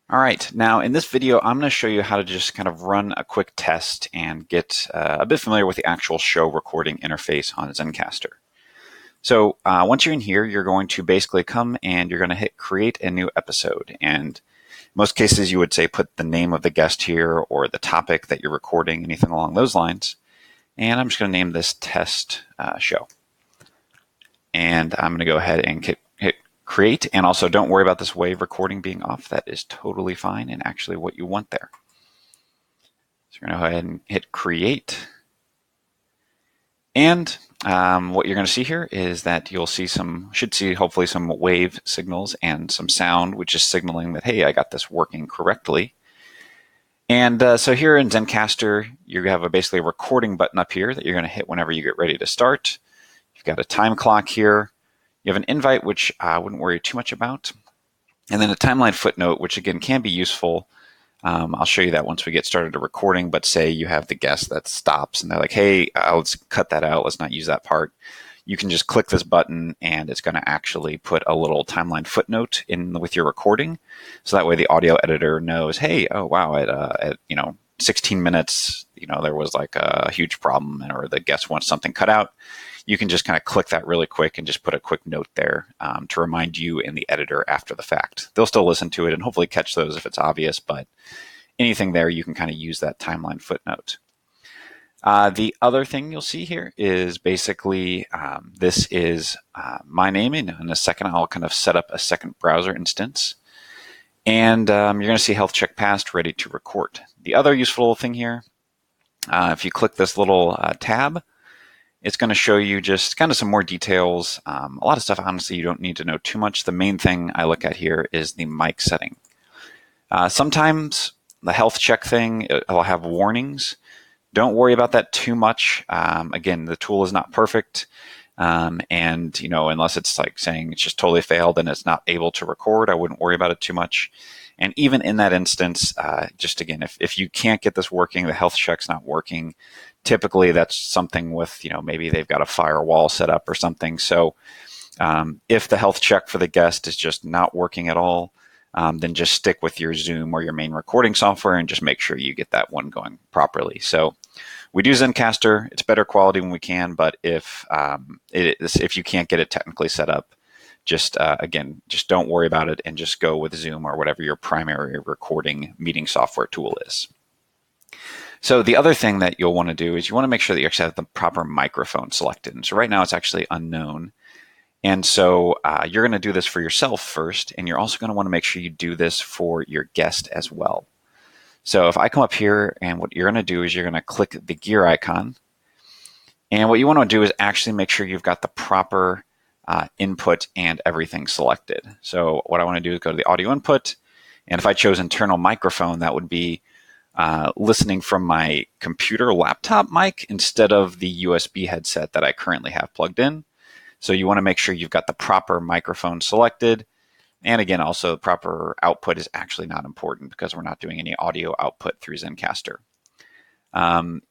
All right, now in this video, I'm going to show you how to just kind of run a quick test and get a bit familiar with the actual show recording interface on Zencastr. So once you're in here, you're going to basically come and you're going to hit create a new episode. And in most cases, you would say put the name of the guest here or the topic that you're recording, anything along those lines. And I'm just going to name this test show. And I'm going to go ahead and hit create, and also don't worry about this wave recording being off. That is totally fine and actually what you want there. So you're going to go ahead and hit create. And what you're going to see here is that you'll see should see hopefully some wave signals and some sound, which is signaling that, hey, I got this working correctly. And so here in Zencastr, you have basically a recording button up here that you're going to hit whenever you get ready to start. You've got a time clock here. You have an invite, which I wouldn't worry too much about. And then a timeline footnote, which again can be useful. I'll show you that once we get started to recording, but say you have the guest that stops and they're like, hey, let's cut that out. Let's not use that part. You can just click this button and it's going to actually put a little timeline footnote in with your recording. So that way the audio editor knows, hey, oh, wow, at 16 minutes, there was like a huge problem or the guest wants something cut out. You can just kind of click that really quick and just put a quick note there to remind you in the editor after the fact. They'll still listen to it and hopefully catch those if it's obvious, but anything there, you can kind of use that timeline footnote. The other thing you'll see here is basically this is my name. And in a second, I'll kind of set up a second browser instance. And you're going to see health check passed, ready to record. The other useful thing here, if you click this little tab, it's going to show you just kind of some more details. A lot of stuff, honestly, you don't need to know too much. The main thing I look at here is the mic setting. Sometimes the health check thing, it'll have warnings. Don't worry about that too much. Again, the tool is not perfect. And, unless it's like saying it's just totally failed and it's not able to record, I wouldn't worry about it too much. And even in that instance, just again, if you can't get this working, the health check's not working, typically that's something with, maybe they've got a firewall set up or something. So if the health check for the guest is just not working at all, then just stick with your Zoom or your main recording software and just make sure you get that one going properly. So we do Zencastr. It's better quality when we can, but if you can't get it technically set up, just don't worry about it and just go with Zoom or whatever your primary recording meeting software tool is. So the other thing that you'll want to do is you want to make sure that you actually have the proper microphone selected. And so right now it's actually unknown. And so you're going to do this for yourself first, and you're also going to want to make sure you do this for your guest as well. So if I come up here, and what you're going to do is you're going to click the gear icon. And what you want to do is actually make sure you've got the proper input and everything selected. So what I want to do is go to the audio input. And if I chose internal microphone, that would be listening from my computer laptop mic instead of the USB headset that I currently have plugged in. So you want to make sure you've got the proper microphone selected. And again, also the proper output is actually not important because we're not doing any audio output through Zencastr.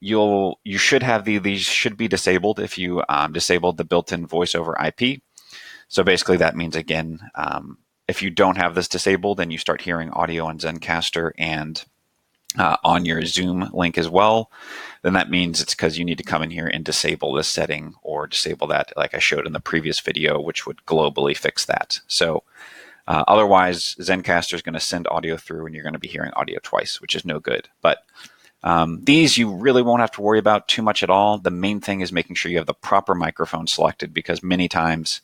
You should have these should be disabled if you disabled the built-in voice over IP. So basically that means, again, if you don't have this disabled and you start hearing audio on Zencastr and on your Zoom link as well, then that means it's because you need to come in here and disable this setting or disable that like I showed in the previous video, which would globally fix that. So otherwise, Zencastr is going to send audio through and you're going to be hearing audio twice, which is no good. But these you really won't have to worry about too much at all. The main thing is making sure you have the proper microphone selected because many times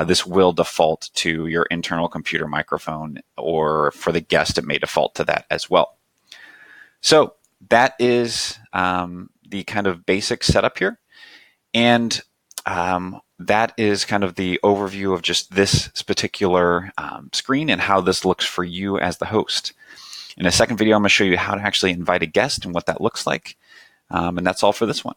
this will default to your internal computer microphone, or for the guest, it may default to that as well. So that is the kind of basic setup here. And that is kind of the overview of just this particular screen and how this looks for you as the host. In a second video, I'm going to show you how to actually invite a guest and what that looks like. And that's all for this one.